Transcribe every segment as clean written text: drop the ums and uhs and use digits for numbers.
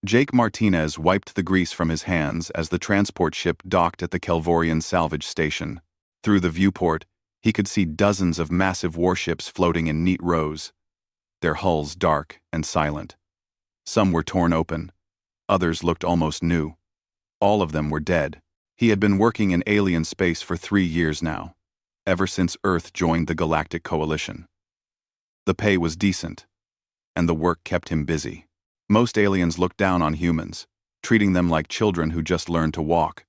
Jake Martinez wiped the grease from his hands as the transport ship docked at the Kelvorian salvage station. Through the viewport, he could see dozens of massive warships floating in neat rows, their hulls dark and silent. Some were torn open, others looked almost new. All of them were dead. He had been working in alien space for 3 years now, ever since Earth joined the Galactic Coalition. The pay was decent, and the work kept him busy. Most aliens looked down on humans, treating them like children who just learned to walk.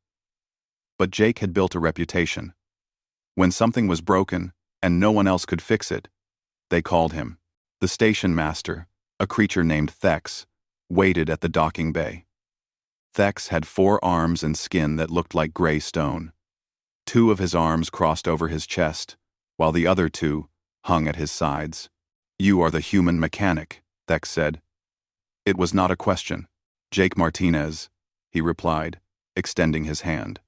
But Jake had built a reputation. When something was broken and no one else could fix it, they called him. The station master, a creature named Thex, waited at the docking bay. Thex had 4 arms and skin that looked like gray stone. 2 of his arms crossed over his chest, while the other 2 hung at his sides. "You are the human mechanic," Thex said. It was not a question. "Jake Martinez," he replied, extending his hand.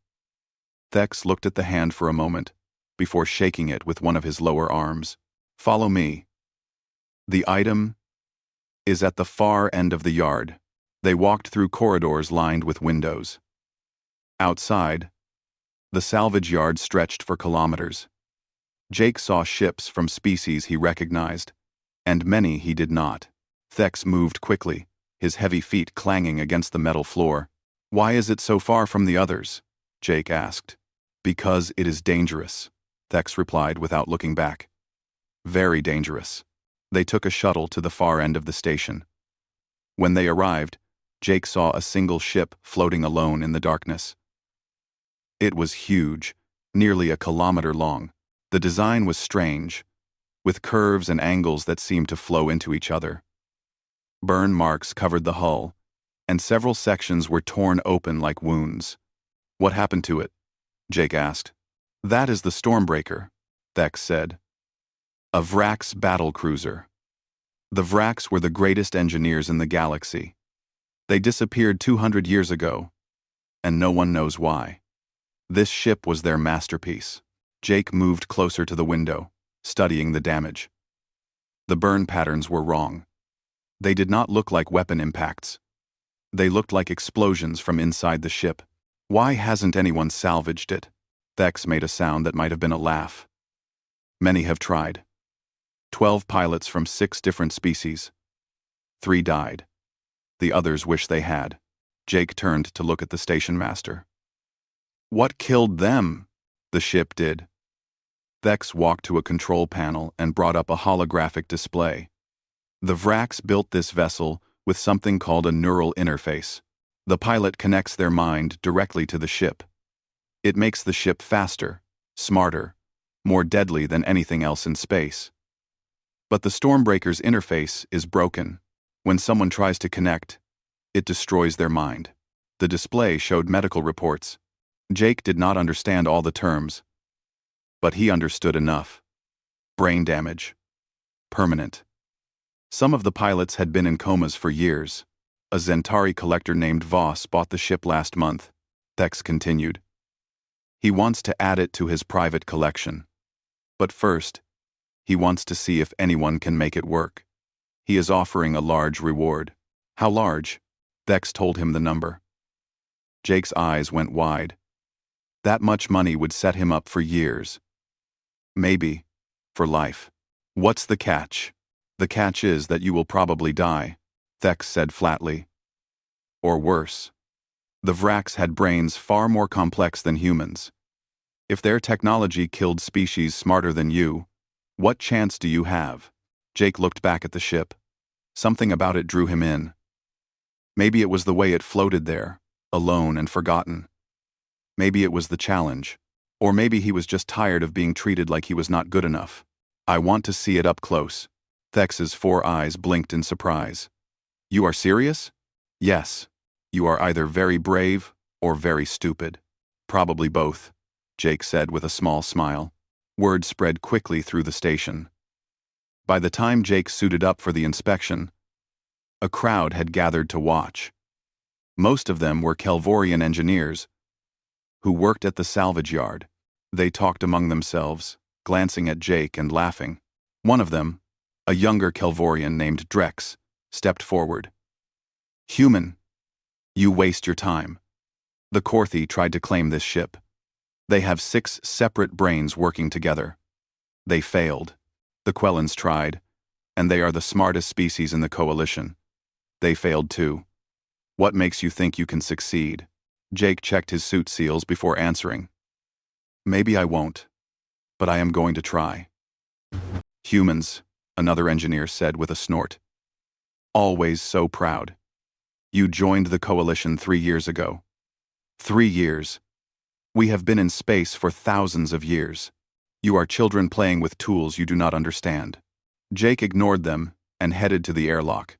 Thex looked at the hand for a moment, before shaking it with one of his lower arms. "Follow me. The item is at the far end of the yard." They walked through corridors lined with windows. Outside, the salvage yard stretched for kilometers. Jake saw ships from species he recognized, and many he did not. Thex moved quickly, his heavy feet clanging against the metal floor. "Why is it so far from the others?" Jake asked. "Because it is dangerous," Thex replied without looking back. "Very dangerous." They took a shuttle to the far end of the station. When they arrived, Jake saw a single ship floating alone in the darkness. It was huge, nearly a kilometer long. The design was strange, with curves and angles that seemed to flow into each other. Burn marks covered the hull, and several sections were torn open like wounds. "What happened to it?" Jake asked. "That is the Stormbreaker," Thex said. "A Vrax battle cruiser." The Vrax were the greatest engineers in the galaxy. They disappeared 200 years ago, and no one knows why. This ship was their masterpiece. Jake moved closer to the window, studying the damage. The burn patterns were wrong. They did not look like weapon impacts. They looked like explosions from inside the ship. "Why hasn't anyone salvaged it?" Thex made a sound that might have been a laugh. "Many have tried. 12 pilots from 6 different species. 3 died. The others wish they had." Jake turned to look at the station master. "What killed them?" "The ship did." Thex walked to a control panel and brought up a holographic display. The Vrax built this vessel with something called a neural interface. The pilot connects their mind directly to the ship. It makes the ship faster, smarter, more deadly than anything else in space. But the Stormbreaker's interface is broken. When someone tries to connect, it destroys their mind. The display showed medical reports. Jake did not understand all the terms, but he understood enough. Brain damage. Permanent. Some of the pilots had been in comas for years. A Zentari collector named Voss bought the ship last month, Thex continued. He wants to add it to his private collection. But first, he wants to see if anyone can make it work. He is offering a large reward. How large? Thex told him the number. Jake's eyes went wide. That much money would set him up for years. Maybe for life. "What's the catch?" "The catch is that you will probably die," Thex said flatly. "Or worse. The Vrax had brains far more complex than humans. If their technology killed species smarter than you, what chance do you have?" Jake looked back at the ship. Something about it drew him in. Maybe it was the way it floated there, alone and forgotten. Maybe it was the challenge. Or maybe he was just tired of being treated like he was not good enough. "I want to see it up close." Thex's 4 eyes blinked in surprise. "You are serious?" "Yes. You are either very brave or very stupid." "Probably both," Jake said with a small smile. Word spread quickly through the station. By the time Jake suited up for the inspection, a crowd had gathered to watch. Most of them were Kelvorian engineers who worked at the salvage yard. They talked among themselves, glancing at Jake and laughing. One of them, a younger Kelvorian named Drex, stepped forward. "Human," You waste your time. The Korthi tried to claim this ship. They have 6 separate brains working together. They failed. The Quellans tried, and they are the smartest species in the coalition. They failed too. What makes you think you can succeed? Jake checked his suit seals before answering. Maybe I won't, but I am going to try. Humans, another engineer said with a snort. Always so proud. You joined the coalition 3 years ago. 3 years. We have been in space for thousands of years. You are children playing with tools you do not understand. Jake ignored them and headed to the airlock.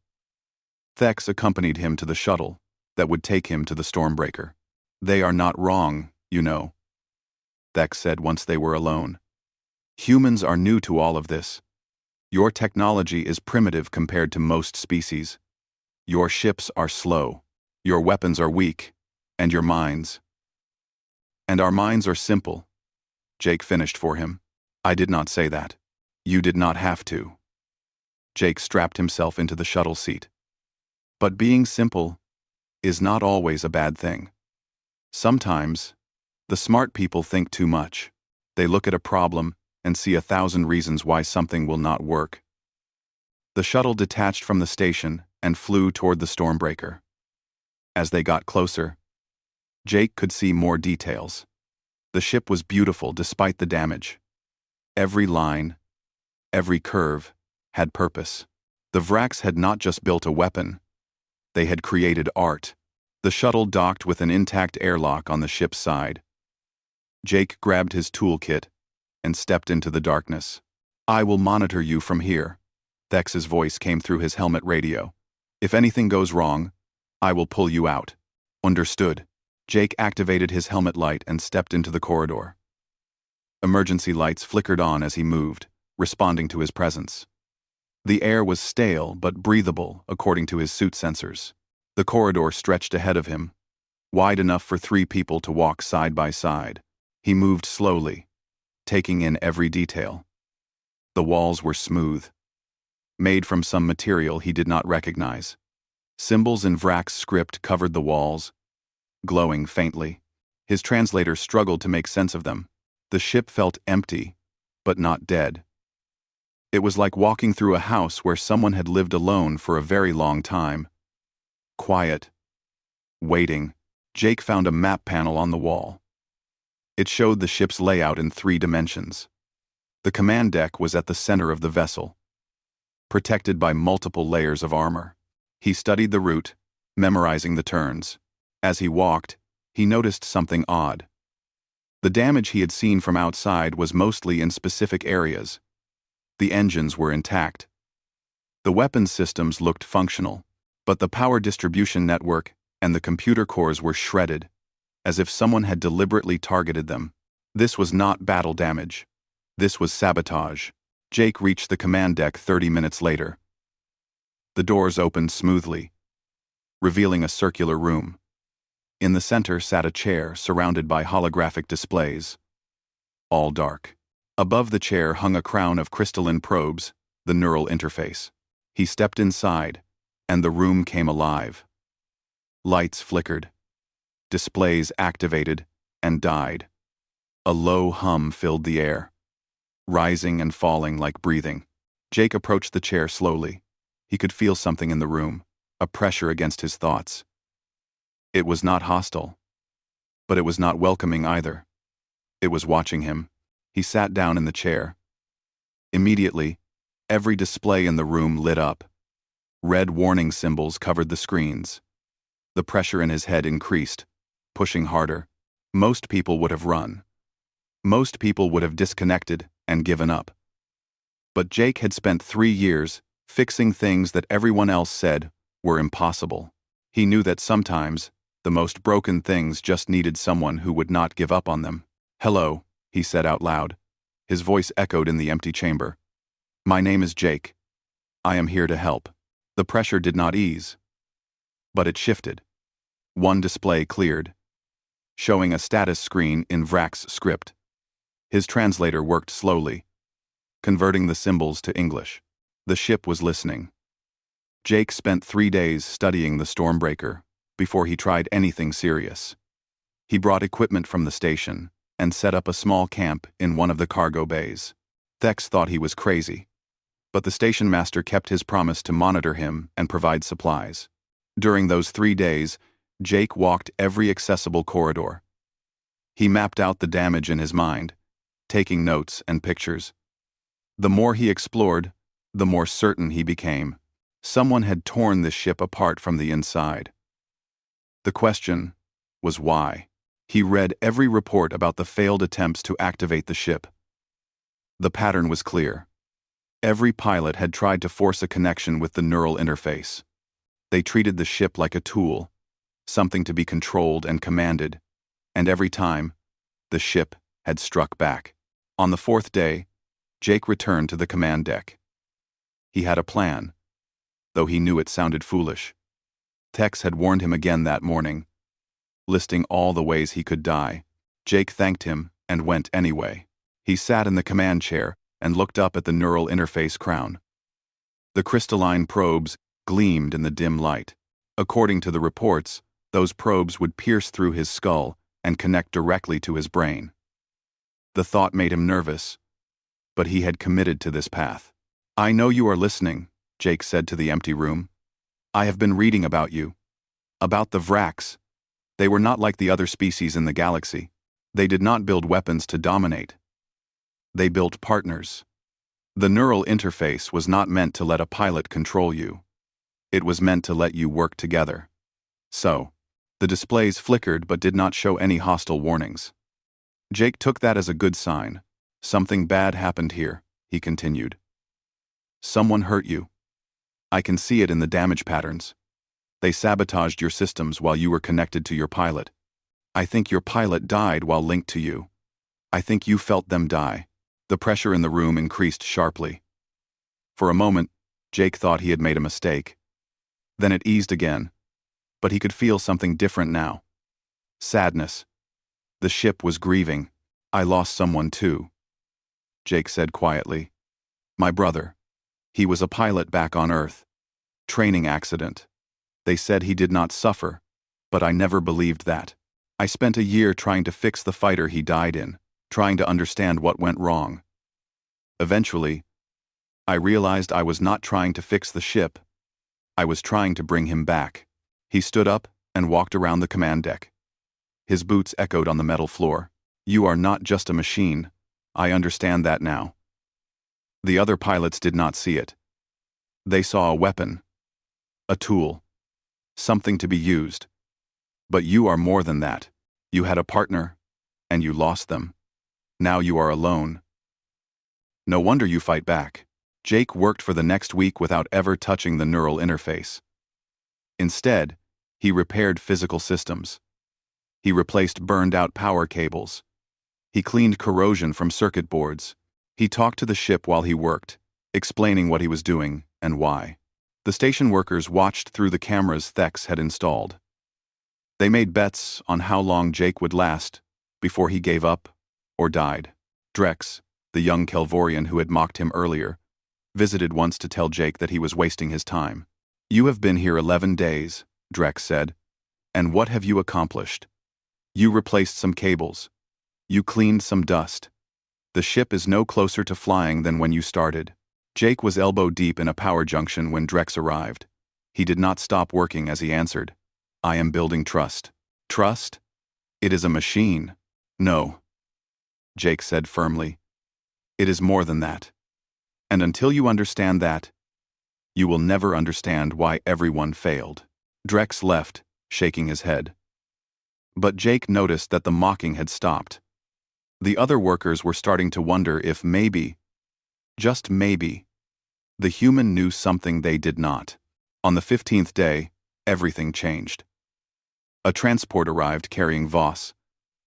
Thex accompanied him to the shuttle that would take him to the Stormbreaker. They are not wrong, you know, Thex said once they were alone. Humans are new to all of this. Your technology is primitive compared to most species. Your ships are slow, your weapons are weak, and your minds. And our minds are simple. Jake finished for him. I did not say that. You did not have to. Jake strapped himself into the shuttle seat. But being simple is not always a bad thing. Sometimes, the smart people think too much. They look at a problem and see 1,000 reasons why something will not work. The shuttle detached from the station and flew toward the Stormbreaker. As they got closer, Jake could see more details. The ship was beautiful despite the damage. Every line, every curve, had purpose. The Vraks had not just built a weapon, they had created art. The shuttle docked with an intact airlock on the ship's side. Jake grabbed his toolkit and stepped into the darkness. I will monitor you from here. Thex's voice came through his helmet radio. If anything goes wrong, I will pull you out. Understood. Jake activated his helmet light and stepped into the corridor. Emergency lights flickered on as he moved, responding to his presence. The air was stale but breathable, according to his suit sensors. The corridor stretched ahead of him, wide enough for 3 people to walk side by side. He moved slowly, taking in every detail. The walls were smooth, made from some material he did not recognize. Symbols in Vrak's script covered the walls, glowing faintly. His translator struggled to make sense of them. The ship felt empty, but not dead. It was like walking through a house where someone had lived alone for a very long time. Quiet. Waiting. Jake found a map panel on the wall. It showed the ship's layout in 3 dimensions. The command deck was at the center of the vessel, protected by multiple layers of armor. He studied the route, memorizing the turns. As he walked, he noticed something odd. The damage he had seen from outside was mostly in specific areas. The engines were intact. The weapons systems looked functional, but the power distribution network and the computer cores were shredded, as if someone had deliberately targeted them. This was not battle damage. This was sabotage. Jake reached the command deck 30 minutes later. The doors opened smoothly, revealing a circular room. In the center sat a chair surrounded by holographic displays, all dark. Above the chair hung a crown of crystalline probes, the neural interface. He stepped inside, and the room came alive. Lights flickered. Displays activated and died. A low hum filled the air, rising and falling like breathing. Jake approached the chair slowly. He could feel something in the room, a pressure against his thoughts. It was not hostile, but it was not welcoming either. It was watching him. He sat down in the chair. Immediately, every display in the room lit up. Red warning symbols covered the screens. The pressure in his head increased, pushing harder. Most people would have run. Most people would have disconnected and given up. But Jake had spent 3 years fixing things that everyone else said were impossible. He knew that sometimes the most broken things just needed someone who would not give up on them. Hello, he said out loud. His voice echoed in the empty chamber. My name is Jake. I am here to help. The pressure did not ease, but it shifted. One display cleared, showing a status screen in Vrak's script. His translator worked slowly, converting the symbols to English. The ship was listening. Jake spent 3 days studying the Stormbreaker, before he tried anything serious. He brought equipment from the station and set up a small camp in one of the cargo bays. Thex thought he was crazy, but the station master kept his promise to monitor him and provide supplies. During those 3 days, Jake walked every accessible corridor. He mapped out the damage in his mind, taking notes and pictures. The more he explored, the more certain he became. Someone had torn this ship apart from the inside. The question was why. He read every report about the failed attempts to activate the ship. The pattern was clear. Every pilot had tried to force a connection with the neural interface. They treated the ship like a tool, something to be controlled and commanded, and every time, the ship had struck back. On the 4th day, Jake returned to the command deck. He had a plan, though he knew it sounded foolish. Tex had warned him again that morning, listing all the ways he could die. Jake thanked him and went anyway. He sat in the command chair and looked up at the neural interface crown. The crystalline probes gleamed in the dim light. According to the reports, those probes would pierce through his skull and connect directly to his brain. The thought made him nervous, but he had committed to this path. "I know you are listening," Jake said to the empty room. "I have been reading about you. About the Vraks. They were not like the other species in the galaxy. They did not build weapons to dominate. They built partners. The neural interface was not meant to let a pilot control you. It was meant to let you work together." So, the displays flickered but did not show any hostile warnings. Jake took that as a good sign. "Something bad happened here," he continued. "Someone hurt you. I can see it in the damage patterns. They sabotaged your systems while you were connected to your pilot. I think your pilot died while linked to you. I think you felt them die." The pressure in the room increased sharply. For a moment, Jake thought he had made a mistake. Then it eased again, but he could feel something different now. Sadness. The ship was grieving. "I lost someone too," Jake said quietly. "My brother. He was a pilot back on Earth. Training accident. They said he did not suffer, but I never believed that. I spent a year trying to fix the fighter he died in, trying to understand what went wrong. Eventually, I realized I was not trying to fix the ship. I was trying to bring him back." He stood up and walked around the command deck. His boots echoed on the metal floor. "You are not just a machine. I understand that now." The other pilots did not see it. They saw a weapon, a tool, something to be used. But you are more than that. You had a partner, and you lost them. Now you are alone. No wonder you fight back. Jake worked for the next week without ever touching the neural interface. Instead, he repaired physical systems. He replaced burned-out power cables. He cleaned corrosion from circuit boards. He talked to the ship while he worked, explaining what he was doing and why. The station workers watched through the cameras Thex had installed. They made bets on how long Jake would last before he gave up or died. Drex, the young Kelvorian who had mocked him earlier, visited once to tell Jake that he was wasting his time. "You have been here 11 days, Drex said. "And what have you accomplished? You replaced some cables. You cleaned some dust. The ship is no closer to flying than when you started." Jake was elbow-deep in a power junction when Drex arrived. He did not stop working as he answered, "I am building trust." "Trust? It is a machine." "No," Jake said firmly. "It is more than that. And until you understand that, you will never understand why everyone failed." Drex left, shaking his head. But Jake noticed that the mocking had stopped. The other workers were starting to wonder if maybe, just maybe, the human knew something they did not. On the 15th day, everything changed. A transport arrived carrying Voss,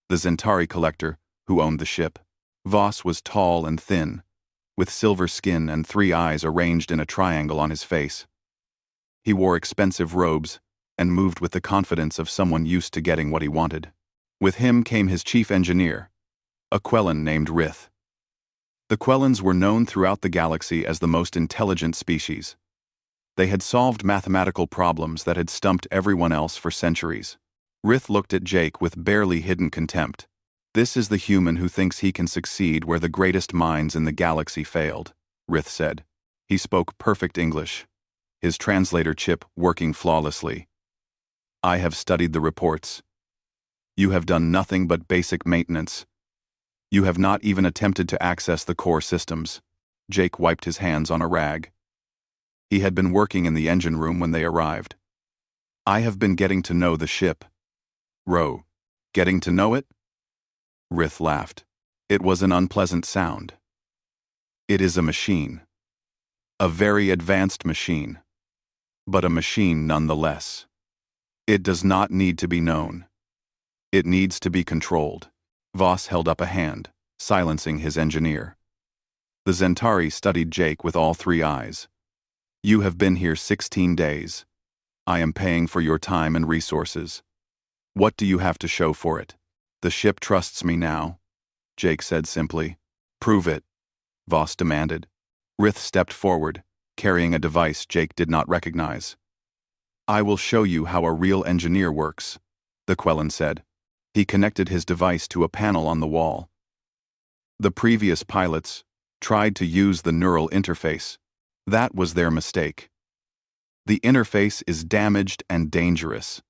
the Zentari collector who owned the ship. Voss was tall and thin, with silver skin and 3 eyes arranged in a triangle on his face. He wore expensive robes and moved with the confidence of someone used to getting what he wanted. With him came his chief engineer, a Quellan named Rith. The Quellans were known throughout the galaxy as the most intelligent species. They had solved mathematical problems that had stumped everyone else for centuries. Rith looked at Jake with barely hidden contempt. This is the human who thinks he can succeed where the greatest minds in the galaxy failed, Rith said. He spoke perfect English, his translator chip working flawlessly. I have studied the reports. You have done nothing but basic maintenance. You have not even attempted to access the core systems. Jake wiped his hands on a rag. He had been working in the engine room when they arrived. I have been getting to know the ship. Ro, getting to know it? Rith laughed. It was an unpleasant sound. It is a machine. A very advanced machine. But a machine nonetheless. It does not need to be known. It needs to be controlled. Voss held up a hand, silencing his engineer. The Zentari studied Jake with all three eyes. You have been here 16 days. I am paying for your time and resources. What do you have to show for it? The ship trusts me now, Jake said simply. Prove it, Voss demanded. Rith stepped forward, carrying a device Jake did not recognize. I will show you how a real engineer works, the Quellan said. He connected his device to a panel on the wall. The previous pilots tried to use the neural interface. That was their mistake. The interface is damaged and dangerous,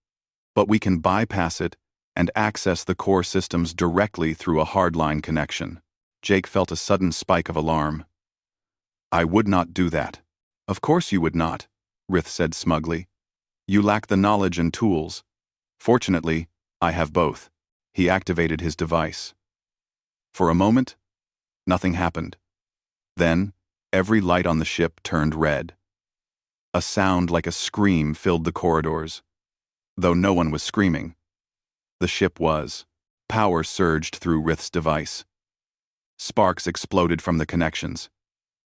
but we can bypass it and access the core systems directly through a hardline connection. Jake felt a sudden spike of alarm. I would not do that. Of course you would not, Rith said smugly. You lack the knowledge and tools. Fortunately, I have both. He activated his device. For a moment, nothing happened. Then, every light on the ship turned red. A sound like a scream filled the corridors. Though no one was screaming, the ship was. Power surged through Rith's device. Sparks exploded from the connections.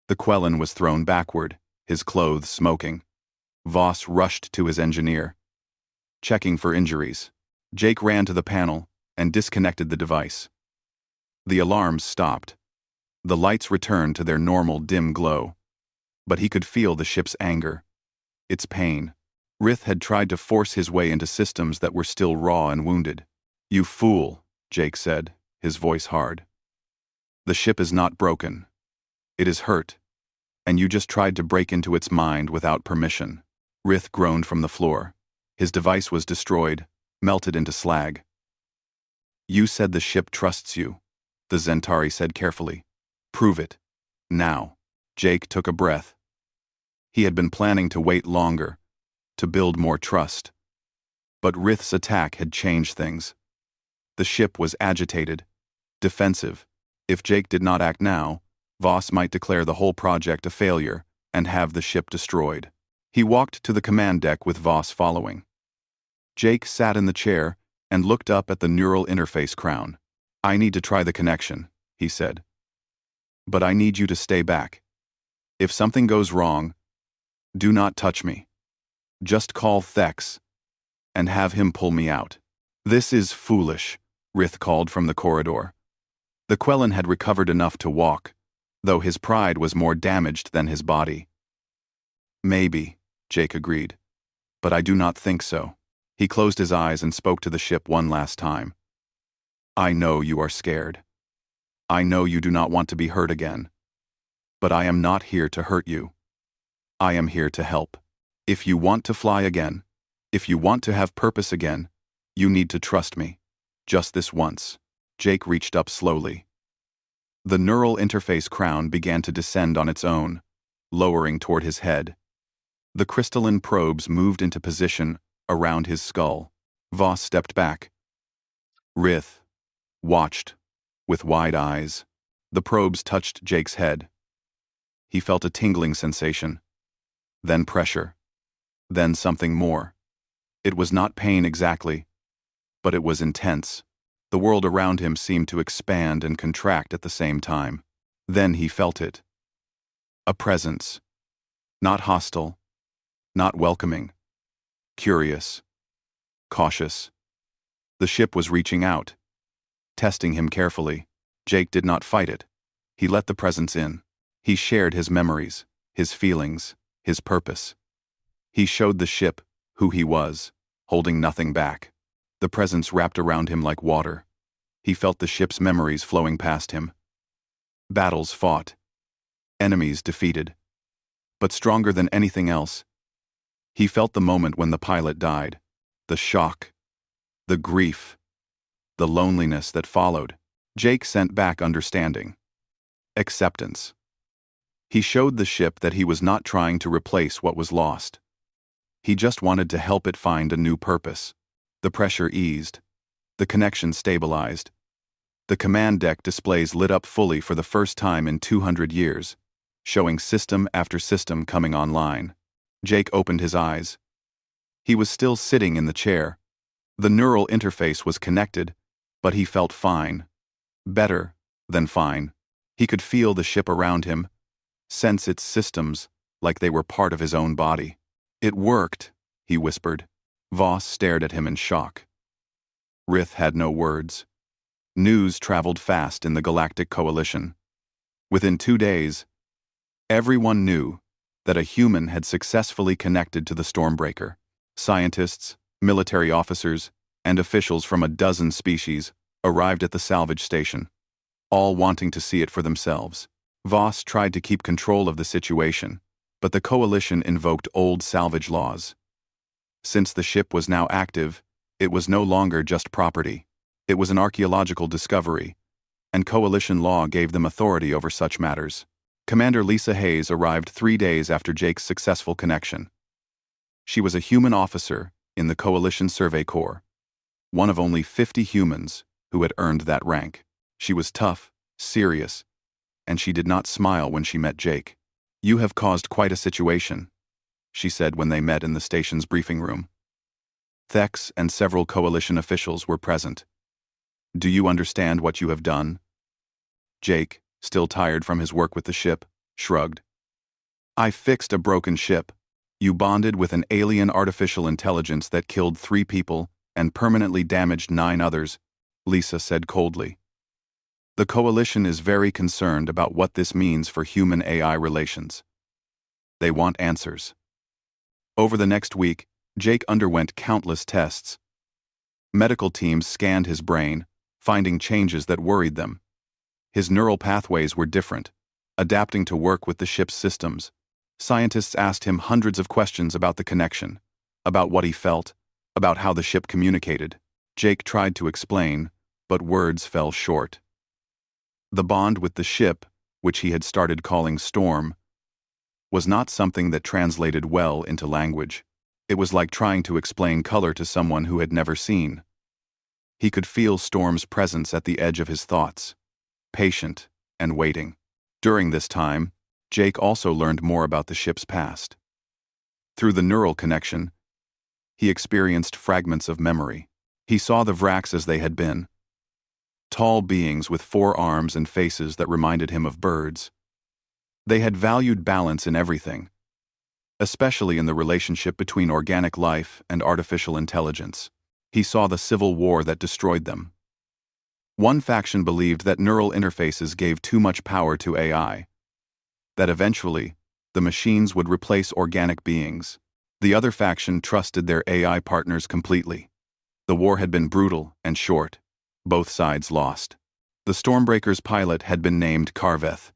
The Quellan was thrown backward, his clothes smoking. Voss rushed to his engineer. Checking for injuries, Jake ran to the panel and disconnected the device. The alarms stopped. The lights returned to their normal dim glow. But he could feel the ship's anger, its pain. Rith had tried to force his way into systems that were still raw and wounded. You fool, Jake said, his voice hard. The ship is not broken. It is hurt, and you just tried to break into its mind without permission. Rith groaned from the floor. His device was destroyed, melted into slag. You said the ship trusts you, the Zentari said carefully. Prove it. Now. Jake took a breath. He had been planning to wait longer, to build more trust. But Rith's attack had changed things. The ship was agitated, defensive. If Jake did not act now, Voss might declare the whole project a failure and have the ship destroyed. He walked to the command deck with Voss following. Jake sat in the chair and looked up at the neural interface crown. I need to try the connection, he said. But I need you to stay back. If something goes wrong, do not touch me. Just call Thex and have him pull me out. This is foolish, Rith called from the corridor. The Quellan had recovered enough to walk, though his pride was more damaged than his body. Maybe, Jake agreed, but I do not think so. He closed his eyes and spoke to the ship one last time. I know you are scared. I know you do not want to be hurt again. But I am not here to hurt you. I am here to help. If you want to fly again, if you want to have purpose again, you need to trust me. Just this once. Jake reached up slowly. The neural interface crown began to descend on its own, lowering toward his head. The crystalline probes moved into position around his skull. Voss stepped back. Rith watched, with wide eyes. The probes touched Jake's head. He felt a tingling sensation, then pressure, then something more. It was not pain exactly, but it was intense. The world around him seemed to expand and contract at the same time. Then he felt it. A presence. Not hostile, not welcoming. Curious. Cautious. The ship was reaching out, testing him carefully. Jake did not fight it. He let the presence in. He shared his memories, his feelings, his purpose. He showed the ship who he was, holding nothing back. The presence wrapped around him like water. He felt the ship's memories flowing past him. Battles fought. Enemies defeated. But stronger than anything else, he felt the moment when the pilot died. The shock. The grief. The loneliness that followed. Jake sent back understanding. Acceptance. He showed the ship that he was not trying to replace what was lost. He just wanted to help it find a new purpose. The pressure eased. The connection stabilized. The command deck displays lit up fully for the first time in 200 years, showing system after system coming online. Jake opened his eyes. He was still sitting in the chair. The neural interface was connected, but he felt fine. Better than fine. He could feel the ship around him, sense its systems like they were part of his own body. It worked, he whispered. Voss stared at him in shock. Rith had no words. News traveled fast in the Galactic Coalition. Within 2 days, everyone knew that a human had successfully connected to the Stormbreaker. Scientists, military officers, and officials from a dozen species arrived at the salvage station, all wanting to see it for themselves. Voss tried to keep control of the situation, but the Coalition invoked old salvage laws. Since the ship was now active, it was no longer just property. It was an archaeological discovery, and Coalition law gave them authority over such matters. Commander Lisa Hayes arrived 3 days after Jake's successful connection. She was a human officer in the Coalition Survey Corps, one of only 50 humans who had earned that rank. She was tough, serious, and she did not smile when she met Jake. "You have caused quite a situation," she said when they met in the station's briefing room. Thex and several Coalition officials were present. "Do you understand what you have done?" Jake, still tired from his work with the ship, shrugged. "I fixed a broken ship. You bonded with an alien artificial intelligence that killed 3 people and permanently damaged 9 others," Lisa said coldly. "The Coalition is very concerned about what this means for human-AI relations. They want answers." Over the next week, Jake underwent countless tests. Medical teams scanned his brain, finding changes that worried them. His neural pathways were different, adapting to work with the ship's systems. Scientists asked him hundreds of questions about the connection, about what he felt, about how the ship communicated. Jake tried to explain, but words fell short. The bond with the ship, which he had started calling Storm, was not something that translated well into language. It was like trying to explain color to someone who had never seen. He could feel Storm's presence at the edge of his thoughts, patient and waiting. During this time, Jake also learned more about the ship's past. Through the neural connection, he experienced fragments of memory. He saw the Vraks as they had been. Tall beings with 4 arms and faces that reminded him of birds. They had valued balance in everything, especially in the relationship between organic life and artificial intelligence. He saw the civil war that destroyed them. One faction believed that neural interfaces gave too much power to AI, that eventually, the machines would replace organic beings. The other faction trusted their AI partners completely. The war had been brutal and short. Both sides lost. The Stormbreaker's pilot had been named Karveth.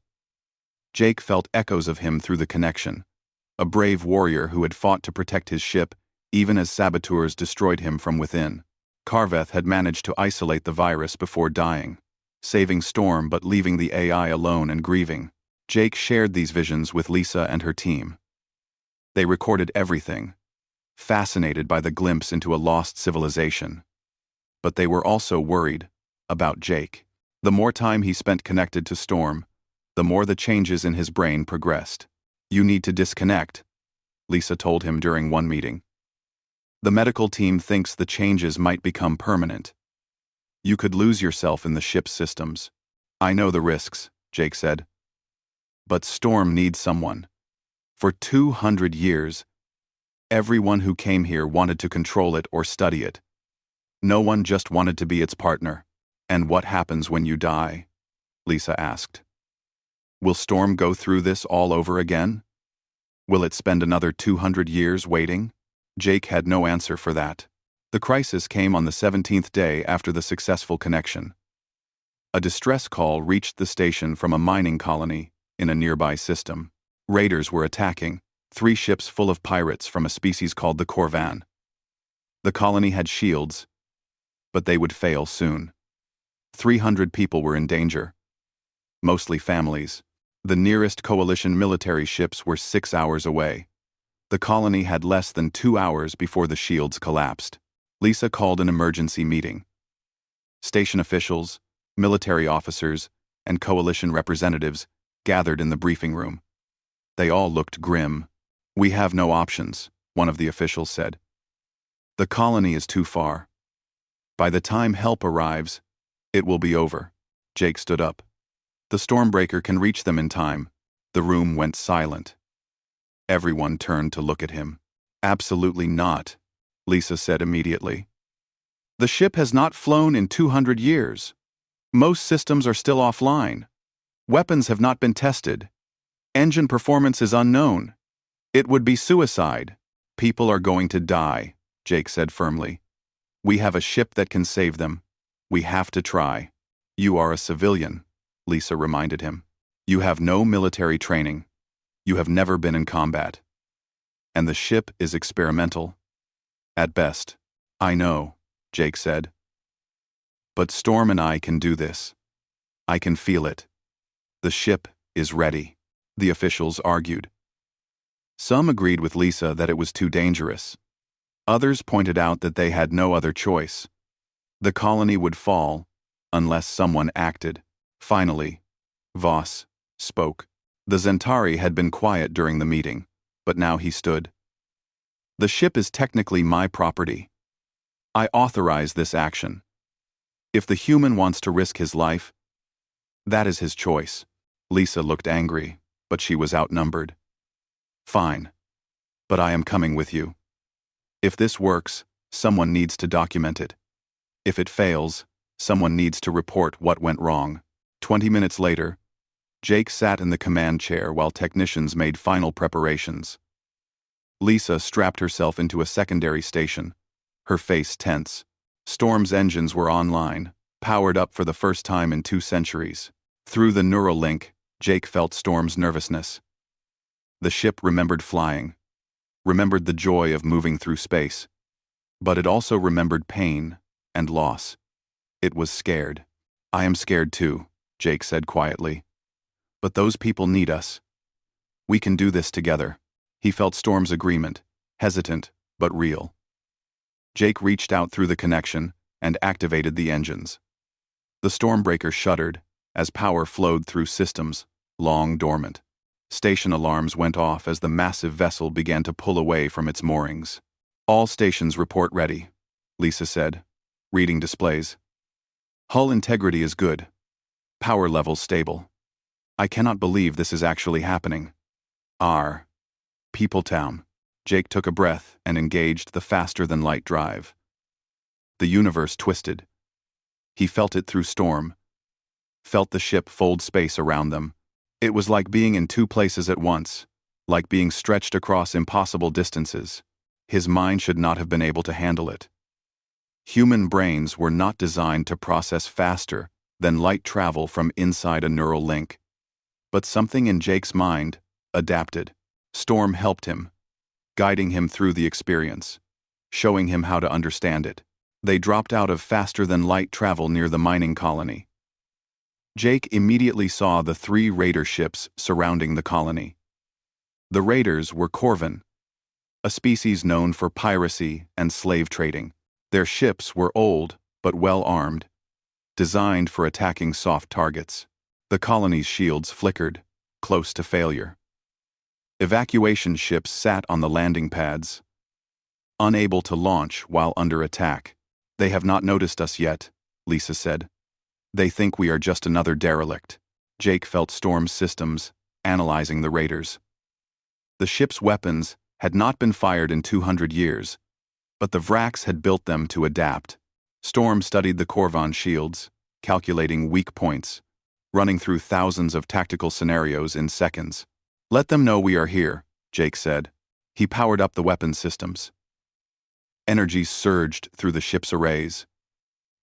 Jake felt echoes of him through the connection, a brave warrior who had fought to protect his ship even as saboteurs destroyed him from within. Karveth had managed to isolate the virus before dying, saving Storm but leaving the AI alone and grieving. Jake shared these visions with Lisa and her team. They recorded everything, fascinated by the glimpse into a lost civilization. But they were also worried about Jake. The more time he spent connected to Storm, the more the changes in his brain progressed. "You need to disconnect," Lisa told him during one meeting. "The medical team thinks the changes might become permanent. You could lose yourself in the ship's systems." "I know the risks," Jake said. "But Storm needs someone. For 200 years, everyone who came here wanted to control it or study it. No one just wanted to be its partner." "And what happens when you die?" Lisa asked. "Will Storm go through this all over again?" Will it spend another 200 years waiting? Jake had no answer for that. The crisis came on the 17th day after the successful connection. A distress call reached the station from a mining colony in a nearby system. Raiders were attacking, 3 ships full of pirates from a species called the Corvan. The colony had shields, but they would fail soon. 300 people were in danger, mostly families. The nearest coalition military ships were 6 hours away. The colony had less than 2 hours before the shields collapsed. Lisa called an emergency meeting. Station officials, military officers, and coalition representatives gathered in the briefing room. They all looked grim. "We have no options," one of the officials said. "The colony is too far. By the time help arrives, it will be over." Jake stood up. "The Stormbreaker can reach them in time." The room went silent. Everyone turned to look at him. "Absolutely not," Lisa said immediately. "The ship has not flown in 200 years. Most systems are still offline. Weapons have not been tested. Engine performance is unknown. It would be suicide. People are going to die," Jake said firmly. "We have a ship that can save them. We have to try." "You are a civilian," Lisa reminded him. "You have no military training. You have never been in combat. And the ship is experimental. At best." "I know," Jake said. "But Storm and I can do this. I can feel it. The ship is ready," the officials argued. Some agreed with Lisa that it was too dangerous. Others pointed out that they had no other choice. The colony would fall unless someone acted. Finally, Voss spoke. The Zentari had been quiet during the meeting, but now he stood. "The ship is technically my property. I authorize this action. If the human wants to risk his life, that is his choice." Lisa looked angry, but she was outnumbered. "Fine. But I am coming with you. If this works, someone needs to document it. If it fails, someone needs to report what went wrong." 20 minutes later, Jake sat in the command chair while technicians made final preparations. Lisa strapped herself into a secondary station, her face tense. Storm's engines were online, powered up for the first time in 2 centuries. Through the neural link, Jake felt Storm's nervousness. The ship remembered flying, remembered the joy of moving through space. But it also remembered pain and loss. It was scared. "I am scared too," Jake said quietly. "But those people need us. We can do this together." He felt Storm's agreement, hesitant but real. Jake reached out through the connection and activated the engines. The Stormbreaker shuddered as power flowed through systems long dormant. Station alarms went off as the massive vessel began to pull away from its moorings. "All stations report ready," Lisa said, reading displays. "Hull integrity is good. Power levels stable. I cannot believe this is actually happening. R. Peopletown." Jake took a breath and engaged the faster-than-light drive. The universe twisted. He felt it through Storm, felt the ship fold space around them. It was like being in 2 places at once, like being stretched across impossible distances. His mind should not have been able to handle it. Human brains were not designed to process faster than light travel from inside a neural link. But something in Jake's mind adapted. Storm helped him, guiding him through the experience, showing him how to understand it. They dropped out of faster-than-light travel near the mining colony. Jake immediately saw the 3 raider ships surrounding the colony. The raiders were Corvan, a species known for piracy and slave trading. Their ships were old but well-armed, designed for attacking soft targets. The colony's shields flickered, close to failure. Evacuation ships sat on the landing pads, unable to launch while under attack. "They have not noticed us yet," Lisa said. "They think we are just another derelict." Jake felt Storm's systems analyzing the raiders. The ship's weapons had not been fired in 200 years, but the Vraks had built them to adapt. Storm studied the Corvan shields, calculating weak points, running through thousands of tactical scenarios in seconds. "Let them know we are here," Jake said. He powered up the weapons systems. Energy surged through the ship's arrays.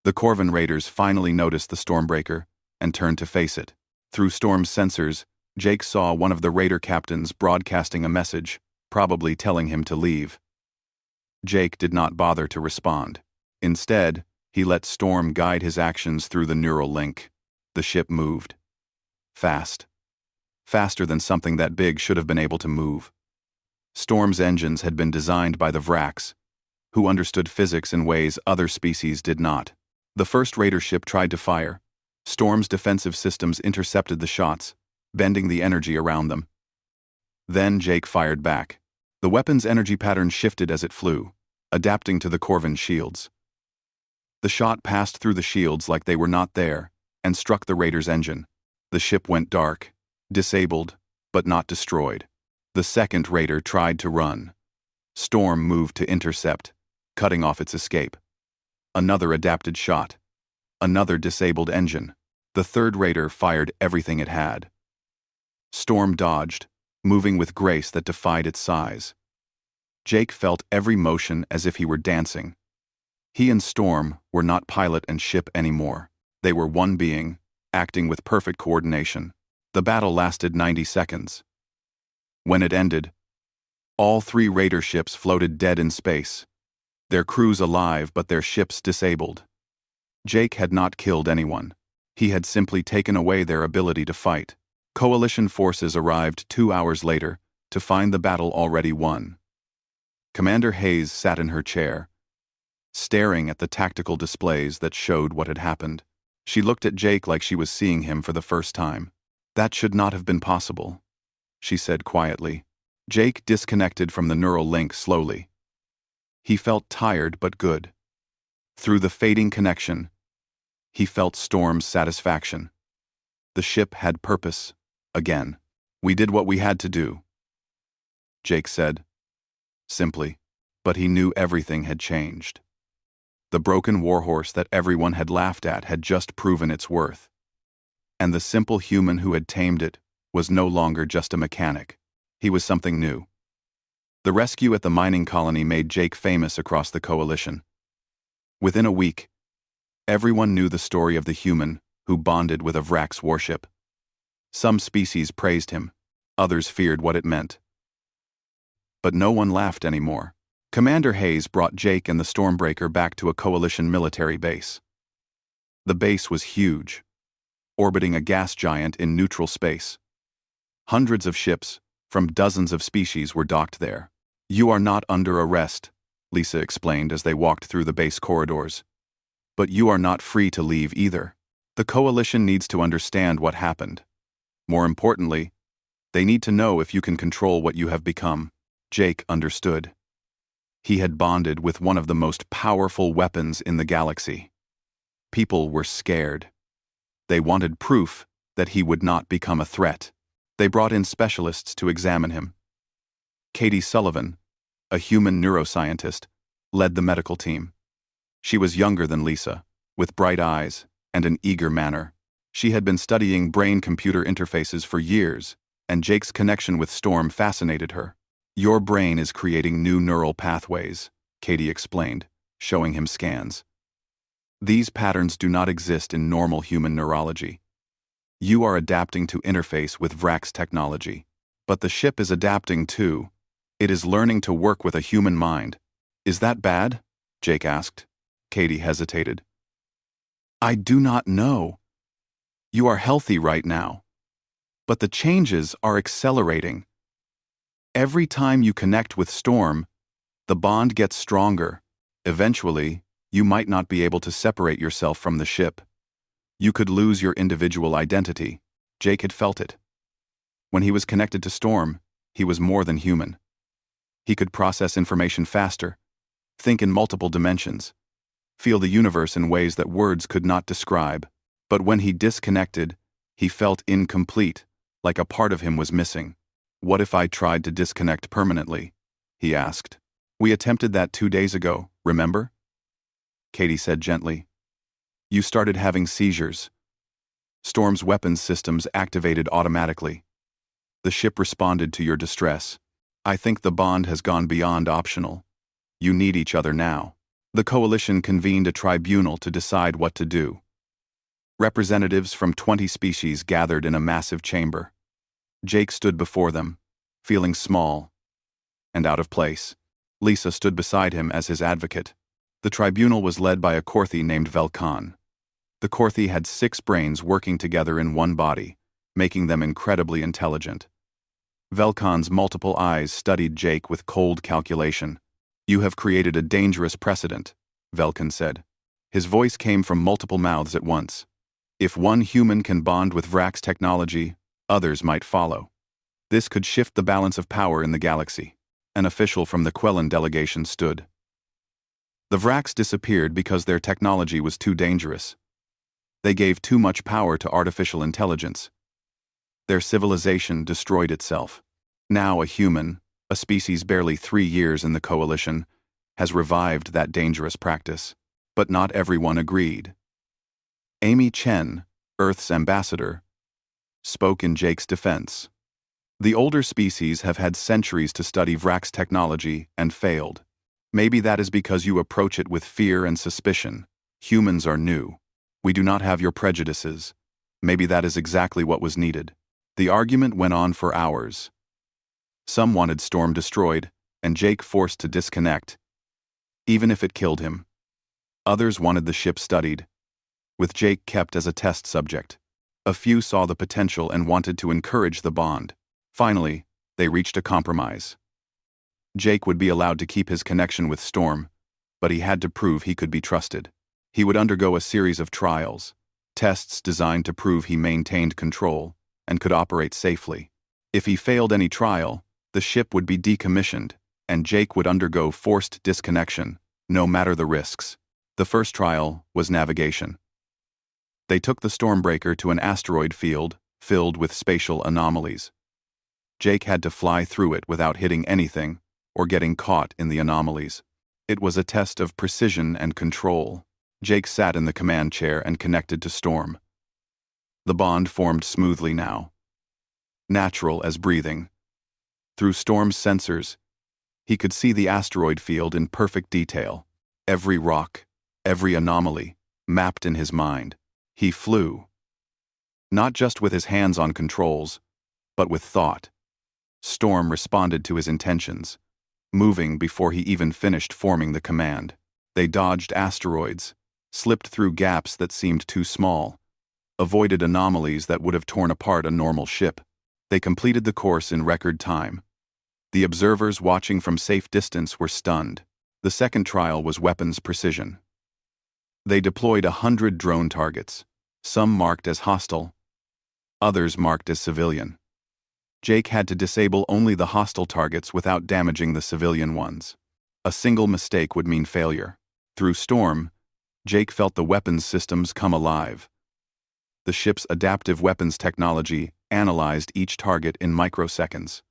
The Corvin raiders finally noticed the Stormbreaker and turned to face it. Through Storm's sensors, Jake saw one of the raider captains broadcasting a message, probably telling him to leave. Jake did not bother to respond. Instead, he let Storm guide his actions through the neural link. The ship moved. Fast. Faster than something that big should have been able to move. Storm's engines had been designed by the Vrax, who understood physics in ways other species did not. The first raider ship tried to fire. Storm's defensive systems intercepted the shots, bending the energy around them. Then Jake fired back. The weapon's energy pattern shifted as it flew, adapting to the Corvin shields. The shot passed through the shields like they were not there, and struck the raider's engine. The ship went dark, disabled, but not destroyed. The second raider tried to run. Storm moved to intercept, cutting off its escape. Another adapted shot. Another disabled engine. The third raider fired everything it had. Storm dodged, moving with grace that defied its size. Jake felt every motion as if he were dancing. He and Storm were not pilot and ship anymore. They were one being, acting with perfect coordination. The battle lasted 90 seconds. When it ended, all three raider ships floated dead in space, their crews alive but their ships disabled. Jake had not killed anyone. He had simply taken away their ability to fight. Coalition forces arrived 2 hours later to find the battle already won. Commander Hayes sat in her chair, staring at the tactical displays that showed what had happened. She looked at Jake like she was seeing him for the first time. That should not have been possible, she said quietly. Jake disconnected from the neural link slowly. He felt tired but good. Through the fading connection, he felt Storm's satisfaction. The ship had purpose, again. We did what we had to do, Jake said, simply, but he knew everything had changed. The broken warhorse that everyone had laughed at had just proven its worth. And the simple human who had tamed it was no longer just a mechanic. He was something new. The rescue at the mining colony made Jake famous across the coalition. Within a week, everyone knew the story of the human who bonded with a Vrax warship. Some species praised him, others feared what it meant. But no one laughed anymore. Commander Hayes brought Jake and the Stormbreaker back to a coalition military base. The base was huge, orbiting a gas giant in neutral space. Hundreds of ships, from dozens of species, were docked there. You are not under arrest, Lisa explained as they walked through the base corridors. But you are not free to leave either. The coalition needs to understand what happened. More importantly, they need to know if you can control what you have become. Jake understood. He had bonded with one of the most powerful weapons in the galaxy. People were scared. They wanted proof that he would not become a threat. They brought in specialists to examine him. Katie Sullivan, a human neuroscientist, led the medical team. She was younger than Lisa, with bright eyes and an eager manner. She had been studying brain-computer interfaces for years, and Jake's connection with Storm fascinated her. Your brain is creating new neural pathways, Katie explained, showing him scans. These patterns do not exist in normal human neurology. You are adapting to interface with Vrax technology. But the ship is adapting too. It is learning to work with a human mind. Is that bad? Jake asked. Katie hesitated. I do not know. You are healthy right now. But the changes are accelerating. Every time you connect with Storm, the bond gets stronger. Eventually, you might not be able to separate yourself from the ship. You could lose your individual identity. Jake had felt it. When he was connected to Storm, he was more than human. He could process information faster, think in multiple dimensions, feel the universe in ways that words could not describe. But when he disconnected, he felt incomplete, like a part of him was missing. What if I tried to disconnect permanently? He asked. We attempted that 2 days ago, remember? Katie said gently. You started having seizures. Storm's weapons systems activated automatically. The ship responded to your distress. I think the bond has gone beyond optional. You need each other now. The coalition convened a tribunal to decide what to do. Representatives from 20 species gathered in a massive chamber. Jake stood before them, feeling small and out of place. Lisa stood beside him as his advocate. The tribunal was led by a Korthi named Velkan. The Korthi had 6 brains working together in one body, making them incredibly intelligent. Velkan's multiple eyes studied Jake with cold calculation. You have created a dangerous precedent, Velkan said. His voice came from multiple mouths at once. If one human can bond with Vrak's technology, others might follow. This could shift the balance of power in the galaxy. An official from the Quellan delegation stood. The Vraks disappeared because their technology was too dangerous. They gave too much power to artificial intelligence. Their civilization destroyed itself. Now a human, a species barely 3 years in the coalition, has revived that dangerous practice. But not everyone agreed. Amy Chen, Earth's ambassador, spoke in Jake's defense. The older species have had centuries to study Vrak's technology and failed. Maybe that is because you approach it with fear and suspicion. Humans are new. We do not have your prejudices. Maybe that is exactly what was needed. The argument went on for hours. Some wanted Storm destroyed, and Jake forced to disconnect, even if it killed him. Others wanted the ship studied, with Jake kept as a test subject. A few saw the potential and wanted to encourage the bond. Finally, they reached a compromise. Jake would be allowed to keep his connection with Storm, but he had to prove he could be trusted. He would undergo a series of trials, tests designed to prove he maintained control and could operate safely. If he failed any trial, the ship would be decommissioned, and Jake would undergo forced disconnection, no matter the risks. The first trial was navigation. They took the Stormbreaker to an asteroid field filled with spatial anomalies. Jake had to fly through it without hitting anything or getting caught in the anomalies. It was a test of precision and control. Jake sat in the command chair and connected to Storm. The bond formed smoothly now, natural as breathing. Through Storm's sensors, he could see the asteroid field in perfect detail. Every rock, every anomaly, mapped in his mind. He flew, not just with his hands on controls, but with thought. Storm responded to his intentions, moving before he even finished forming the command. They dodged asteroids, slipped through gaps that seemed too small, avoided anomalies that would have torn apart a normal ship. They completed the course in record time. The observers watching from safe distance were stunned. The second trial was weapons precision. They deployed 100 drone targets, some marked as hostile, others marked as civilian. Jake had to disable only the hostile targets without damaging the civilian ones. A single mistake would mean failure. Through Storm, Jake felt the weapons systems come alive. The ship's adaptive weapons technology analyzed each target in microseconds.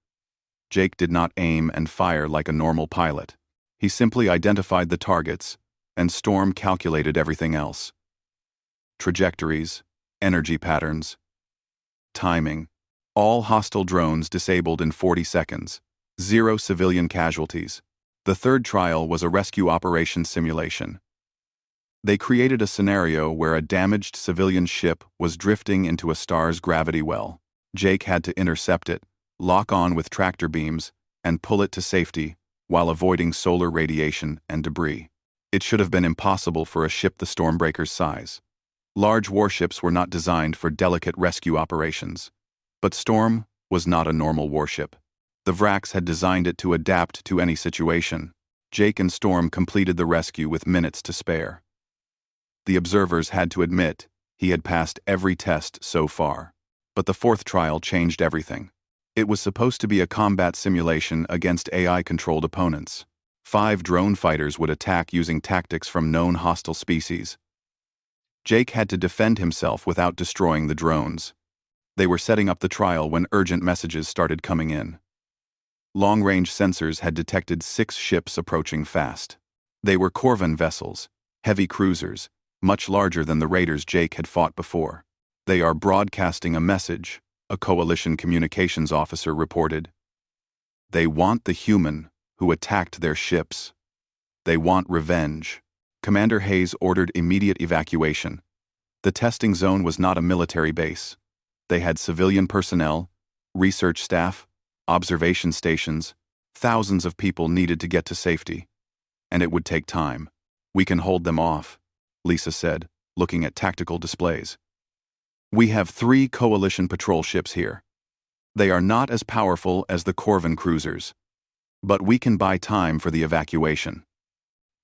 Jake did not aim and fire like a normal pilot. He simply identified the targets, and Storm calculated everything else. Trajectories, energy patterns, timing. All hostile drones disabled in 40 seconds. 0 civilian casualties. The third trial was a rescue operation simulation. They created a scenario where a damaged civilian ship was drifting into a star's gravity well. Jake had to intercept it, lock on with tractor beams, and pull it to safety while avoiding solar radiation and debris. It should have been impossible for a ship the Stormbreaker's size. Large warships were not designed for delicate rescue operations. But Storm was not a normal warship. The Vraks had designed it to adapt to any situation. Jake and Storm completed the rescue with minutes to spare. The observers had to admit he had passed every test so far. But the fourth trial changed everything. It was supposed to be a combat simulation against AI-controlled opponents. 5 drone fighters would attack using tactics from known hostile species. Jake had to defend himself without destroying the drones. They were setting up the trial when urgent messages started coming in. Long-range sensors had detected 6 ships approaching fast. They were Corvan vessels, heavy cruisers, much larger than the raiders Jake had fought before. They are broadcasting a message, a coalition communications officer reported. They want the human who attacked their ships. They want revenge. Commander Hayes ordered immediate evacuation. The testing zone was not a military base. They had civilian personnel, research staff, observation stations. Thousands of people needed to get to safety. And it would take time. We can hold them off, Lisa said, looking at tactical displays. We have 3 coalition patrol ships here. They are not as powerful as the Corvan cruisers. But we can buy time for the evacuation.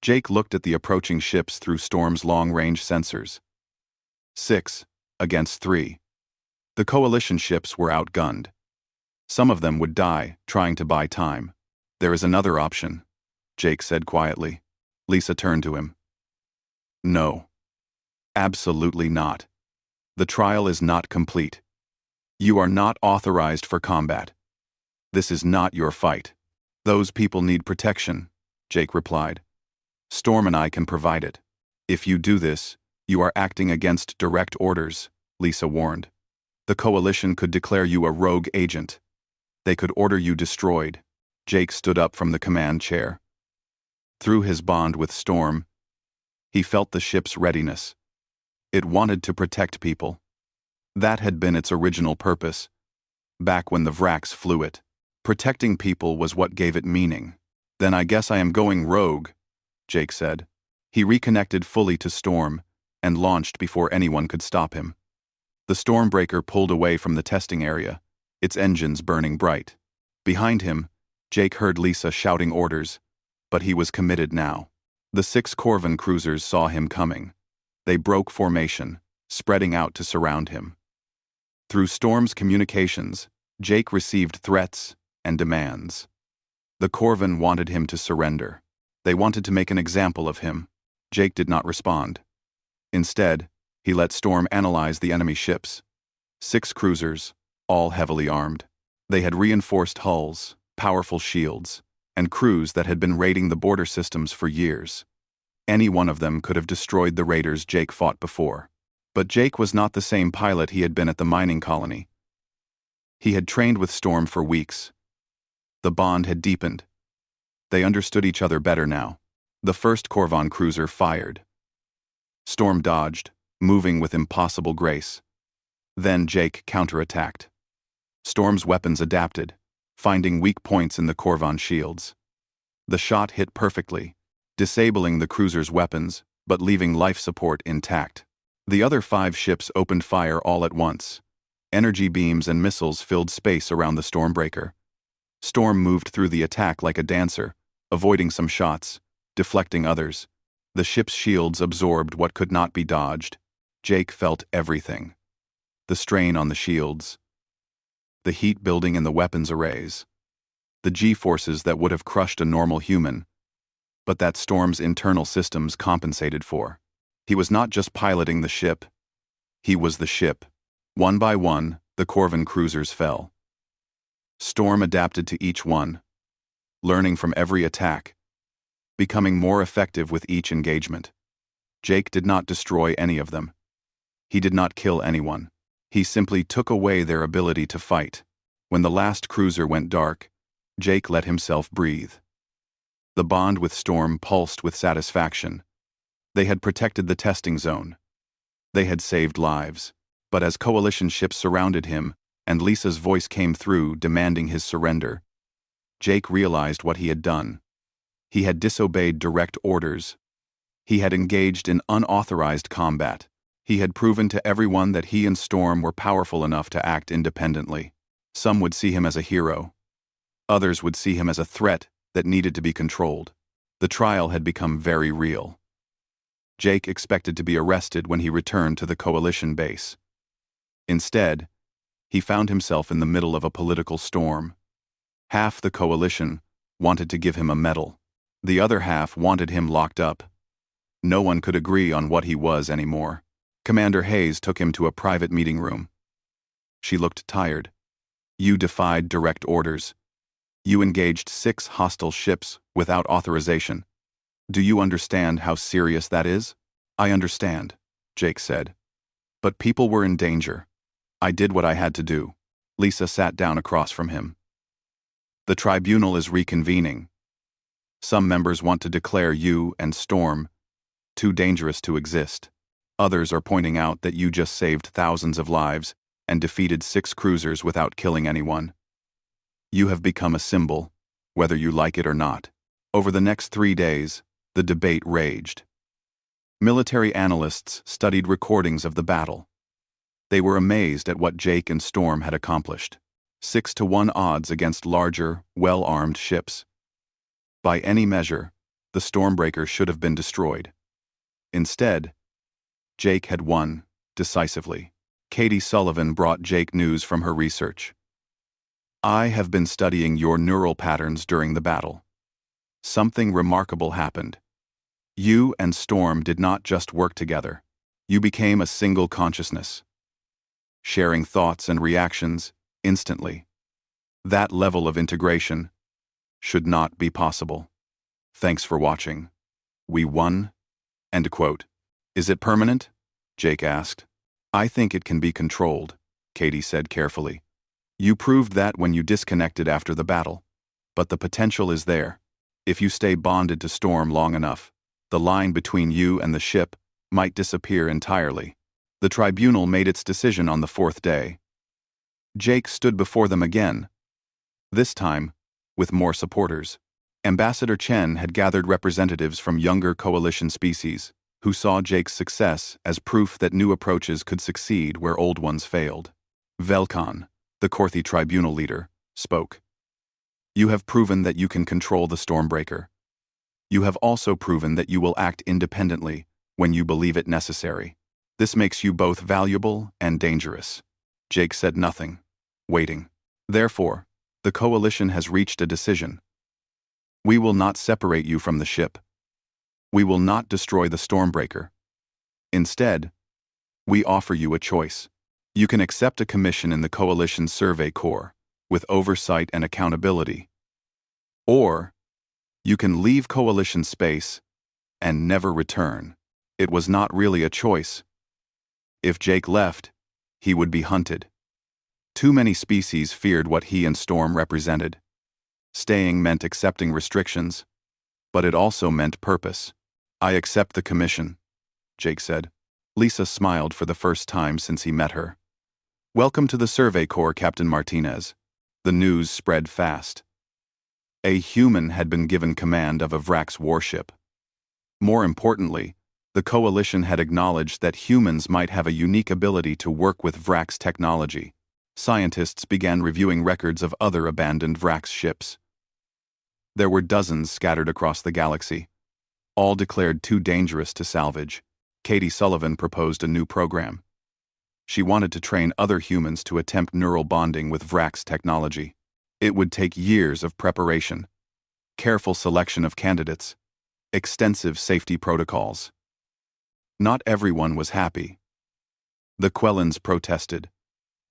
Jake looked at the approaching ships through Storm's long-range sensors. 6 against 3. The coalition ships were outgunned. Some of them would die trying to buy time. There is another option, Jake said quietly. Lisa turned to him. No. Absolutely not. The trial is not complete. You are not authorized for combat. This is not your fight. Those people need protection, Jake replied. Storm and I can provide it. If you do this, you are acting against direct orders, Lisa warned. The coalition could declare you a rogue agent. They could order you destroyed. Jake stood up from the command chair. Through his bond with Storm, he felt the ship's readiness. It wanted to protect people. That had been its original purpose. Back when the Vraks flew it, protecting people was what gave it meaning. Then I guess I am going rogue, Jake said. He reconnected fully to Storm and launched before anyone could stop him. The Stormbreaker pulled away from the testing area, its engines burning bright. Behind him, Jake heard Lisa shouting orders, but he was committed now. The 6 Corvan cruisers saw him coming. They broke formation, spreading out to surround him. Through Storm's communications, Jake received threats and demands. The Corvan wanted him to surrender. They wanted to make an example of him. Jake did not respond. Instead, he let Storm analyze the enemy ships. 6 cruisers, all heavily armed. They had reinforced hulls, powerful shields, and crews that had been raiding the border systems for years. Any one of them could have destroyed the raiders Jake fought before. But Jake was not the same pilot he had been at the mining colony. He had trained with Storm for weeks. The bond had deepened. They understood each other better now. The first Corvan cruiser fired. Storm dodged, moving with impossible grace. Then Jake counterattacked. Storm's weapons adapted, finding weak points in the Corvan shields. The shot hit perfectly, disabling the cruiser's weapons, but leaving life support intact. The other 5 ships opened fire all at once. Energy beams and missiles filled space around the Stormbreaker. Storm moved through the attack like a dancer, avoiding some shots, deflecting others. The ship's shields absorbed what could not be dodged. Jake felt everything. The strain on the shields, the heat building in the weapons arrays, the G-forces that would have crushed a normal human, but that Storm's internal systems compensated for. He was not just piloting the ship, he was the ship. One by one, the Corvan cruisers fell. Storm adapted to each one, learning from every attack, becoming more effective with each engagement. Jake did not destroy any of them. He did not kill anyone. He simply took away their ability to fight. When the last cruiser went dark, Jake let himself breathe. The bond with Storm pulsed with satisfaction. They had protected the testing zone. They had saved lives. But as coalition ships surrounded him, and Lisa's voice came through demanding his surrender, Jake realized what he had done. He had disobeyed direct orders. He had engaged in unauthorized combat. He had proven to everyone that he and Storm were powerful enough to act independently. Some would see him as a hero. Others would see him as a threat that needed to be controlled. The trial had become very real. Jake expected to be arrested when he returned to the coalition base. Instead, he found himself in the middle of a political storm. Half the coalition wanted to give him a medal. The other half wanted him locked up. No one could agree on what he was anymore. Commander Hayes took him to a private meeting room. She looked tired. You defied direct orders. You engaged 6 hostile ships without authorization. Do you understand how serious that is? I understand, Jake said. But people were in danger. I did what I had to do. Lisa sat down across from him. The tribunal is reconvening. Some members want to declare you and Storm too dangerous to exist. Others are pointing out that you just saved thousands of lives and defeated 6 cruisers without killing anyone. You have become a symbol, whether you like it or not. Over the next 3 days, the debate raged. Military analysts studied recordings of the battle. They were amazed at what Jake and Storm had accomplished. 6-to-1 odds against larger, well-armed ships. By any measure, the Stormbreaker should have been destroyed. Instead, Jake had won, decisively. Katie Sullivan brought Jake news from her research. I have been studying your neural patterns during the battle. Something remarkable happened. You and Storm did not just work together. You became a single consciousness, sharing thoughts and reactions instantly. That level of integration should not be possible. Thanks for watching. We won? End quote. Is it permanent? Jake asked. I think it can be controlled, Katie said carefully. You proved that when you disconnected after the battle. But the potential is there. If you stay bonded to Storm long enough, the line between you and the ship might disappear entirely. The tribunal made its decision on the 4th day. Jake stood before them again, this time with more supporters. Ambassador Chen had gathered representatives from younger coalition species, who saw Jake's success as proof that new approaches could succeed where old ones failed. Velkan, the Korthi tribunal leader, spoke. You have proven that you can control the Stormbreaker. You have also proven that you will act independently when you believe it necessary. This makes you both valuable and dangerous. Jake said nothing, waiting. Therefore, the coalition has reached a decision. We will not separate you from the ship. We will not destroy the Stormbreaker. Instead, we offer you a choice. You can accept a commission in the Coalition Survey Corps, with oversight and accountability. Or, you can leave Coalition space and never return. It was not really a choice. If Jake left, he would be hunted. Too many species feared what he and Storm represented. Staying meant accepting restrictions, but it also meant purpose. I accept the commission, Jake said. Lisa smiled for the first time since he met her. Welcome to the Survey Corps, Captain Martinez. The news spread fast. A human had been given command of a Vrax warship. More importantly, the Coalition had acknowledged that humans might have a unique ability to work with Vrax technology. Scientists began reviewing records of other abandoned Vrax ships. There were dozens scattered across the galaxy, all declared too dangerous to salvage. Katie Sullivan proposed a new program. She wanted to train other humans to attempt neural bonding with Vrax technology. It would take years of preparation, careful selection of candidates, extensive safety protocols. Not everyone was happy. The Quellans protested,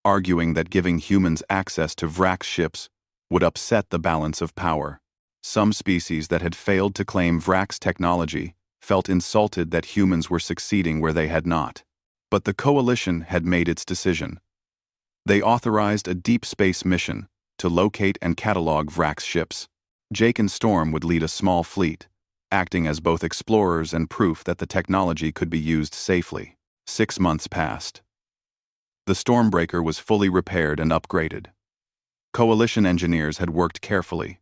arguing that giving humans access to Vrax ships would upset the balance of power. Some species that had failed to claim Vrax technology felt insulted that humans were succeeding where they had not. But the Coalition had made its decision. They authorized a deep space mission to locate and catalog Vrax ships. Jake and Storm would lead a small fleet, acting as both explorers and proof that the technology could be used safely. 6 months passed. The Stormbreaker was fully repaired and upgraded. Coalition engineers had worked carefully,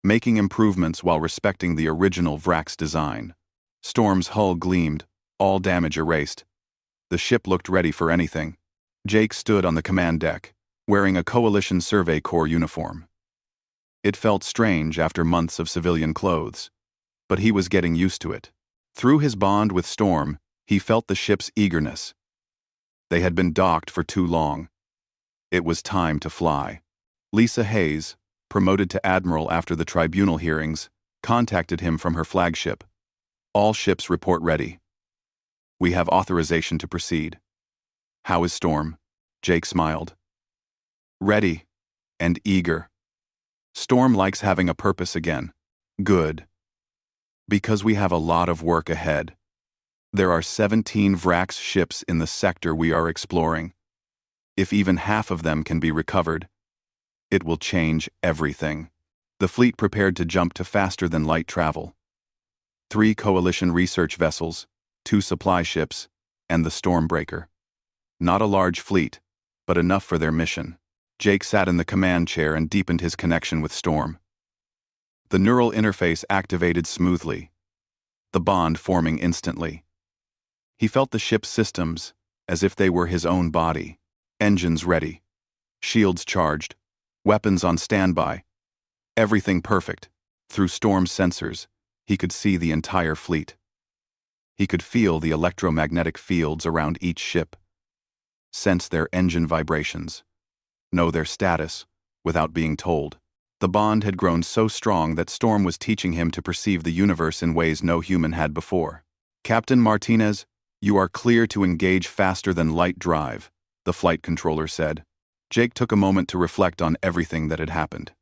making improvements while respecting the original Vrax design. Storm's hull gleamed, all damage erased. The ship looked ready for anything. Jake stood on the command deck, wearing a Coalition Survey Corps uniform. It felt strange after months of civilian clothes, but he was getting used to it. Through his bond with Storm, he felt the ship's eagerness. They had been docked for too long. It was time to fly. Lisa Hayes, promoted to admiral after the tribunal hearings, contacted him from her flagship. All ships report ready. We have authorization to proceed. How is Storm? Jake smiled. Ready and eager. Storm likes having a purpose again. Good. Because we have a lot of work ahead. There are 17 Vrax ships in the sector we are exploring. If even half of them can be recovered, It will change everything. The fleet prepared to jump to faster-than-light travel. 3 coalition research vessels, 2 supply ships, and the Stormbreaker. Not a large fleet, but enough for their mission. Jake sat in the command chair and deepened his connection with Storm. The neural interface activated smoothly, the bond forming instantly. He felt the ship's systems as if they were his own body. Engines ready, shields charged, weapons on standby. Everything perfect. Through Storm's sensors, he could see the entire fleet. He could feel the electromagnetic fields around each ship, sense their engine vibrations, know their status without being told. The bond had grown so strong that Storm was teaching him to perceive the universe in ways no human had before. "Captain Martinez, you are clear to engage faster-than-light drive," the flight controller said. Jake took a moment to reflect on everything that had happened.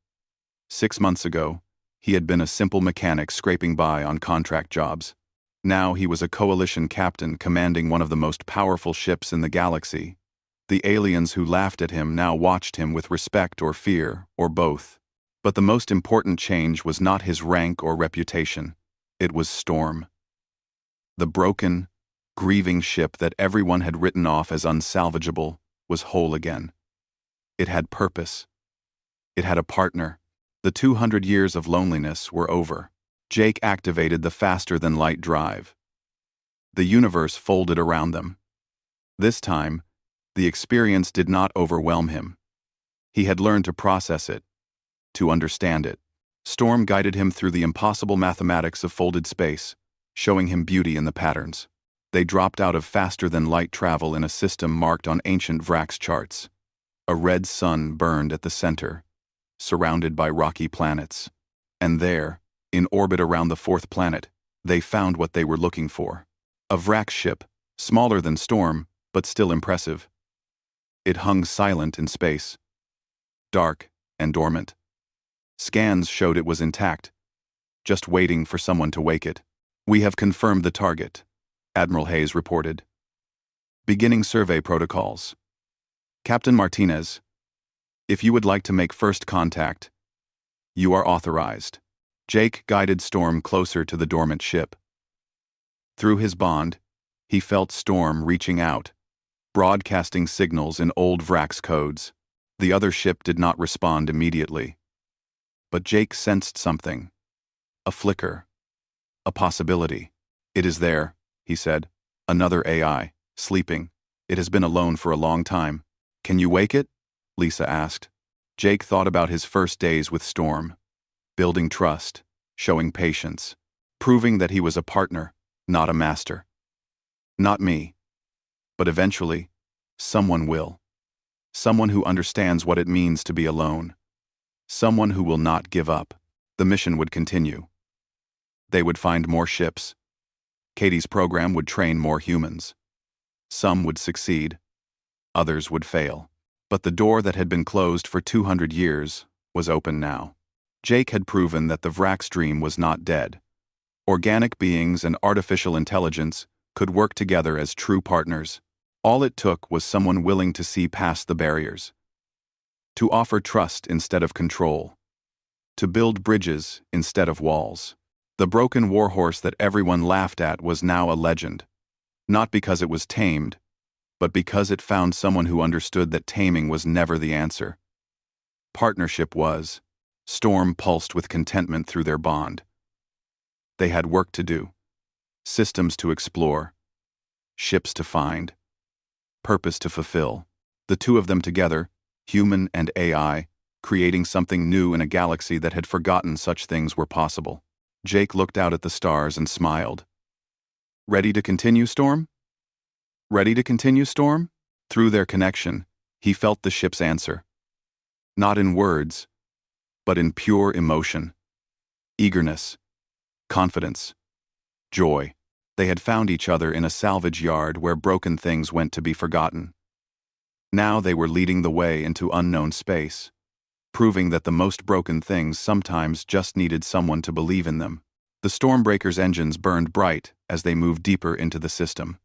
6 months ago, he had been a simple mechanic scraping by on contract jobs. Now he was a coalition captain commanding one of the most powerful ships in the galaxy. The aliens who laughed at him now watched him with respect or fear, or both. But the most important change was not his rank or reputation. It was Storm. The broken, grieving ship that everyone had written off as unsalvageable was whole again. It had purpose. It had a partner. The 200 years of loneliness were over. Jake activated the faster-than-light drive. The universe folded around them. This time, the experience did not overwhelm him. He had learned to process it, to understand it. Storm guided him through the impossible mathematics of folded space, showing him beauty in the patterns. They dropped out of faster-than-light travel in a system marked on ancient Vrax charts. A red sun burned at the center, surrounded by rocky planets. And there, in orbit around the 4th planet, they found what they were looking for. A Vrax ship, smaller than Storm, but still impressive. It hung silent in space, dark and dormant. Scans showed it was intact, just waiting for someone to wake it. "We have confirmed the target," Admiral Hayes reported. "Beginning survey protocols. Captain Martinez, if you would like to make first contact, you are authorized." Jake guided Storm closer to the dormant ship. Through his bond, he felt Storm reaching out, broadcasting signals in old Vrax codes. The other ship did not respond immediately. But Jake sensed something. A flicker. A possibility. "It is there," he said. "Another AI, sleeping. It has been alone for a long time. Can you wake it?" Lisa asked. Jake thought about his first days with Storm. Building trust, showing patience, proving that he was a partner, not a master. "Not me. But eventually, someone will. Someone who understands what it means to be alone. Someone who will not give up." The mission would continue. They would find more ships. Katie's program would train more humans. Some would succeed. Others would fail. But the door that had been closed for 200 years was open now. Jake had proven that the Vrax dream was not dead. Organic beings and artificial intelligence could work together as true partners. All it took was someone willing to see past the barriers. To offer trust instead of control. To build bridges instead of walls. The broken warhorse that everyone laughed at was now a legend. Not because it was tamed, but because it found someone who understood that taming was never the answer. Partnership was. Storm pulsed with contentment through their bond. They had work to do. Systems to explore. Ships to find. Purpose to fulfill. The two of them together, human and AI, creating something new in a galaxy that had forgotten such things were possible. Jake looked out at the stars and smiled. "Ready to continue, Storm?" "Ready to continue, Storm?" Through their connection, he felt the ship's answer. Not in words, but in pure emotion. Eagerness. Confidence. Joy. They had found each other in a salvage yard where broken things went to be forgotten. Now they were leading the way into unknown space, proving that the most broken things sometimes just needed someone to believe in them. The Stormbreaker's engines burned bright as they moved deeper into the system.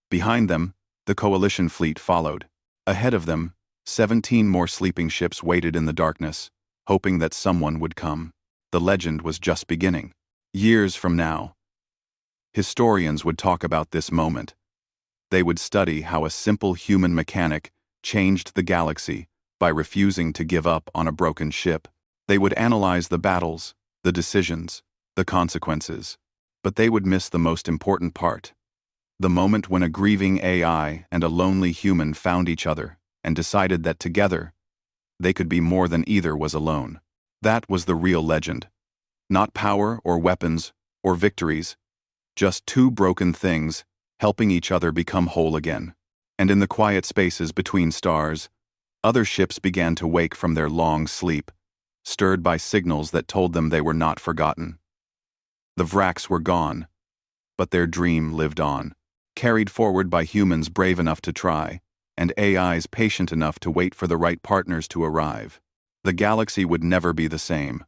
Behind them, the Coalition fleet followed. Ahead of them, 17 more sleeping ships waited in the darkness, hoping that someone would come. The legend was just beginning. Years from now, historians would talk about this moment. They would study how a simple human mechanic changed the galaxy by refusing to give up on a broken ship. They would analyze the battles, the decisions, the consequences. But they would miss the most important part. The moment when a grieving AI and a lonely human found each other and decided that together, they could be more than either was alone. That was the real legend. Not power or weapons or victories, just two broken things helping each other become whole again. And in the quiet spaces between stars, other ships began to wake from their long sleep, stirred by signals that told them they were not forgotten. The wracks were gone, but their dream lived on, carried forward by humans brave enough to try, and AIs patient enough to wait for the right partners to arrive. The galaxy would never be the same.